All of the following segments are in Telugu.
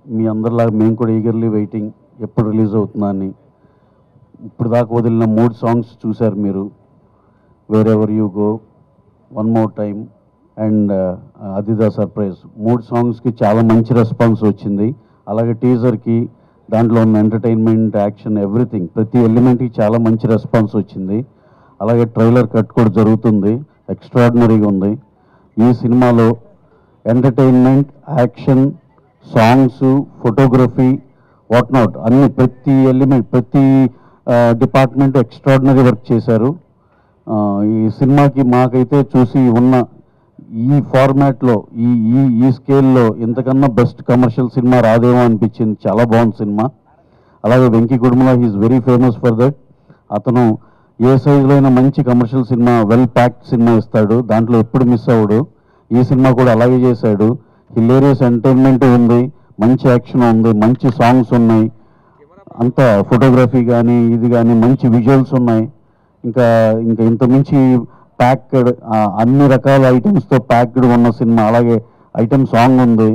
మీ అందరిలాగా మేము కూడా ఈగర్లీ వెయిటింగ్ ఎప్పుడు రిలీజ్ అవుతుందా అని. ఇప్పుడు దాకా వదిలిన 3 సాంగ్స్ చూశారు మీరు. Wear ever you go, one more time and అది ద సర్ప్రైజ్. 3 సాంగ్స్కి చాలా మంచి రెస్పాన్స్ వచ్చింది. అలాగే టీజర్కి, దాంట్లో ఉన్న ఎంటర్టైన్మెంట్, యాక్షన్, ఎవ్రీథింగ్, ప్రతి ఎలిమెంట్కి చాలా మంచి రెస్పాన్స్ వచ్చింది. అలాగే ట్రైలర్ కట్ కూడా జరుగుతుంది, ఎక్స్ట్రాడినరీగా ఉంది. ఈ సినిమాలో entertainment, action, songs, photography, what not అన్ని ప్రతి ఎలిమెంట్, ప్రతి డిపార్ట్మెంట్ ఎక్స్ట్రాడినరీ వర్క్ చేశారు. ఈ సినిమాకి మాకైతే చూసి ఉన్న ఈ ఫార్మాట్లో, ఈ ఈ ఈ స్కేల్లో ఇంతకన్నా బెస్ట్ కమర్షియల్ సినిమా రాదేమో అనిపించింది. చాలా బాగుంది సినిమా. అలాగే Venky Kudumula he's very famous for that. అతను ఏ సైజులో అయినా మంచి commercial cinema, well packed cinema ఇస్తాడు, దాంట్లో ఎప్పుడు మిస్ అవ్వడు. ఈ సినిమా కూడా అలాగే చేశాడు. హిలేరియస్ ఎంటర్టైన్మెంట్ ఉంది, మంచి యాక్షన్ ఉంది, మంచి సాంగ్స్ ఉన్నాయి, అంతా ఫోటోగ్రఫీ కానీ ఇది కానీ మంచి విజువల్స్ ఉన్నాయి. ఇంకా ఇంకా ఇంతకుమించి ప్యాక్డ్, అన్ని రకాల ఐటమ్స్తో ప్యాక్డ్ ఉన్న సినిమా. అలాగే ఐటమ్ సాంగ్ ఉంది,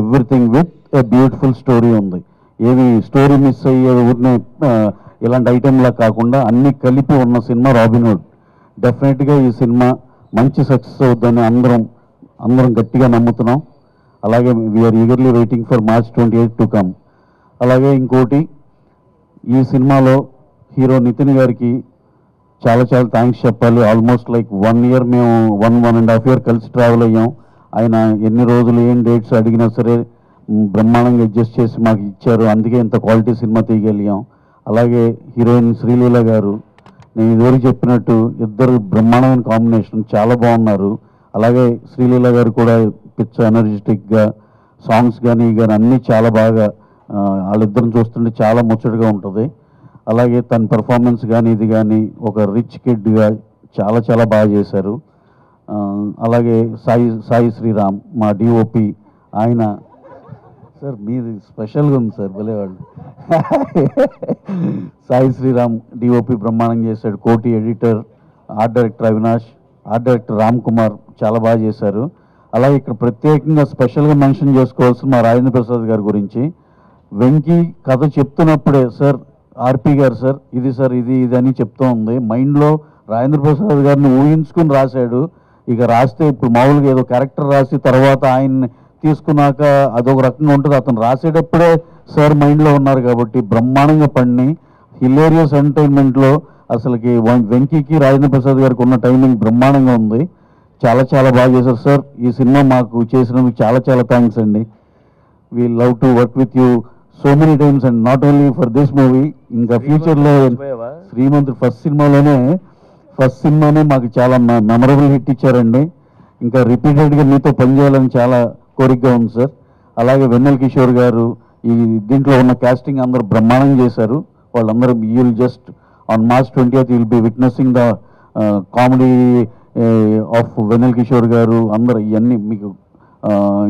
everything with a beautiful story ఉంది. ఏవి స్టోరీ మిస్ అయ్యే ఊరినే ఇలాంటి ఐటెంలా కాకుండా అన్నీ కలిపి ఉన్న సినిమా రాబిన్హుడ్. డెఫినెట్గా ఈ సినిమా మంచి సక్సెస్ అవుతుందని అందరం గట్టిగా నమ్ముతున్నాం. అలాగే we're eagerly waiting for March 28 to come. అలాగే ఇంకోటి, ఈ సినిమాలో హీరో నితిన్ గారికి చాలా చాలా థ్యాంక్స్ చెప్పాలి. ఆల్మోస్ట్ లైక్ 1 year మేము 1.5 year కలిసి ట్రావెల్ అయ్యాం. ఆయన ఎన్ని రోజులు ఏం డేట్స్ అడిగినా సరే బ్రహ్మాండంగా అడ్జస్ట్ చేసి మాకు ఇచ్చారు. అందుకే ఇంత క్వాలిటీ సినిమా తీయగలిగాం. అలాగే హీరోయిన్ శ్రీలీల గారు, నేను ఇదివరకు చెప్పినట్టు ఇద్దరు బ్రహ్మాండమైన కాంబినేషన్, చాలా బాగున్నారు. అలాగే శ్రీలీల గారు కూడా పిచ్చ ఎనర్జెటిక్గా, సాంగ్స్ కానీ అన్నీ చాలా బాగా, వాళ్ళిద్దరిని చూస్తుంటే చాలా ముచ్చటగా ఉంటుంది. అలాగే తన పెర్ఫార్మెన్స్ కానీ ఇది కానీ ఒక రిచ్ కిడ్గా చాలా చాలా బాగా చేశారు. అలాగే సాయి శ్రీరామ్ మా డిఓపి, ఆయన సార్ మీది స్పెషల్గా ఉంది సార్, భలేవాళ్ళు. సాయి శ్రీరామ్ డిఓపి బ్రహ్మాండంగా చేశాడు. కోటి editor, art director Avinash, art director Ram Kumar చాలా బాగా చేశారు. అలాగే ఇక్కడ ప్రత్యేకంగా స్పెషల్గా మెన్షన్ చేసుకోవాల్సిన మా రాజేంద్ర ప్రసాద్ గారి గురించి. వెంకీ కథ చెప్తున్నప్పుడే సార్, ఆర్పి గారు సార్ ఇది అని చెప్తూ ఉంది. మైండ్లో రాజేంద్ర ప్రసాద్ గారిని ఊహించుకుని రాశాడు. ఇక రాస్తే ఇప్పుడు మామూలుగా ఏదో క్యారెక్టర్ రాసి తర్వాత ఆయన్ని తీసుకున్నాక అదొక రకంగా ఉంటుంది. అతను రాసేటప్పుడే సార్ మైండ్లో ఉన్నారు కాబట్టి బ్రహ్మాండంగా పండి హిలేరియస్ ఎంటర్టైన్మెంట్లో అసలుకి వెంకీకి రాజేంద్ర ప్రసాద్ గారికి ఉన్న టైమింగ్ బ్రహ్మాండంగా ఉంది. చాలా చాలా బాగా చేశారు సార్. ఈ సినిమా మాకు చేసినందుకు చాలా చాలా థ్యాంక్స్ అండి. We love to work with you so many times and not only for this movie. ఇంకా ఫ్యూచర్లో శ్రీమంతుడు ఫస్ట్ సినిమానే మాకు చాలా మెమరబుల్ హిట్ ఇచ్చారండి. ఇంకా రిపీటెడ్గా మీతో పనిచేయాలని చాలా కోరికగా ఉంది సార్. అలాగే వెన్నెల కిషోర్ గారు, ఈ దీంట్లో ఉన్న కాస్టింగ్ అందరూ బ్రహ్మాండంగా చేశారు. వాళ్ళందరూ you'll just on March 20th will be witnessing the comedy of Vennela Kishore గారు. అందరూ ఇవన్నీ మీకు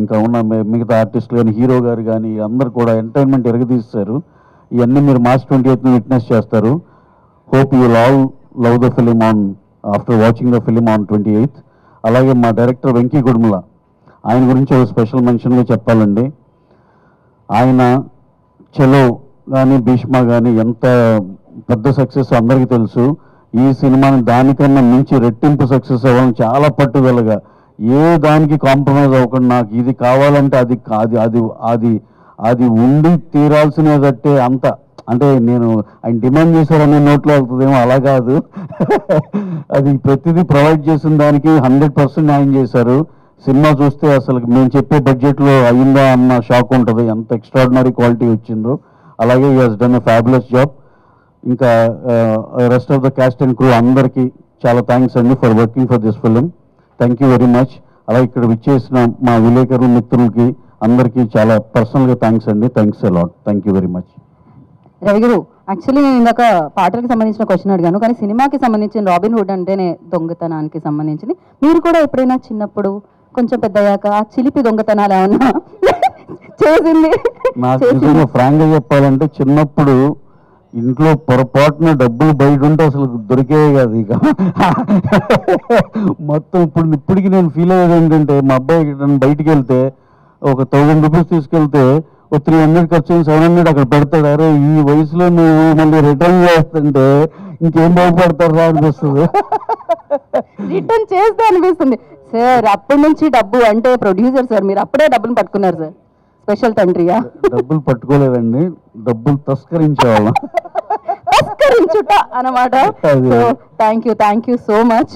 ఇంకా ఉన్న మిగతా ఆర్టిస్టులు కానీ, హీరో గారు కానీ అందరూ కూడా ఎంటర్టైన్మెంట్ ఎరగదీస్తారు. ఇవన్నీ మీరు March 20th విట్నెస్ చేస్తారు. Hope you will all love the film after watching the film on 28th. అలాగే మా డైరెక్టర్ వెంకీ కుడుమల, ఆయన గురించి ఒక స్పెషల్ మెన్షన్గా చెప్పాలండి. ఆయన చలో కానీ భీష్మ కానీ ఎంత పెద్ద సక్సెస్ అందరికీ తెలుసు. ఈ సినిమాని దానికన్నా మించి రెట్టింపు సక్సెస్ అవ్వాలని చాలా పట్టుదలగా, ఏ దానికి కాంప్రమైజ్ అవ్వకుండా నాకు ఇది కావాలంటే అది అది అది అది ఉండి తీరాల్సినదట్టే అంత, అంటే నేను ఆయన డిమాండ్ చేశారనే నోట్లో వెళ్తుందేమో, అలా కాదు. అది ప్రతిదీ ప్రొవైడ్ చేసిన దానికి 100% న్యాయం చేశారు. సినిమా చూస్తే అసలు మేము చెప్పే బడ్జెట్లో అయిందా అన్న షాక్ ఉంటుంది, ఎంత ఎక్స్ట్రాడినరీ క్వాలిటీ వచ్చిందో. అలాగే he has done a fabulous job. ఇంకా rest of the cast and crew అందరికీ చాలా థ్యాంక్స్ అండి for working for this film. Thank you very much. అలాగే ఇక్కడ విచ్చేసిన మా విలేకరుల మిత్రులకి అందరికీ చాలా పర్సనల్గా థ్యాంక్స్ అండి. Thanks a lot. Thank you very much. Ravi గారు, యాక్చువల్లీ నేను ఇందాక పాటలకు సంబంధించిన క్వశ్చన్ అడిగాను, కానీ సినిమాకి సంబంధించిన రాబిన్హుడ్ అంటేనే దొంగతనానికి సంబంధించింది. మీరు కూడా ఎప్పుడైనా చిన్నప్పుడు కొంచెం పెద్దయ్యాక ఆ చిలిపి దొంగతనాలు ఏమన్నా చేసింది? నాకు ఫ్రాంక్గా చెప్పాలంటే చిన్నప్పుడు ఇంట్లో పొరపాటున డబ్బులు బయట ఉంటే అసలు దొరికేవి కాదు. ఇక మొత్తం ఇప్పటికి నేను ఫీల్ అయ్యేది ఏంటంటే, మా అబ్బాయి బయటికి వెళ్తే ఒక 1000 రూపీస్ తీసుకెళ్తే ఓ 300 ఖర్చు 700 అక్కడ పెడతాడు. అరే ఈ వయసులో నువ్వు మళ్ళీ రిటర్న్ చేస్తుంటే ఇంకేం బాగుపడతారా అనిపిస్తుంది. రిటర్న్ చేస్తే అనిపిస్తుంది. సార్ అప్పటి నుంచి డబ్బు అంటే ప్రొడ్యూసర్ సార్, మీరు అప్పుడే డబ్బులు పట్టుకున్నారు సార్. స్పెషల్ తండ్రియా? డబ్బులు పట్టుకోలేదండి, డబ్బులు తస్కరించేవాళ్ళం. తస్కరించుట అన్నమాట. Thank you so much.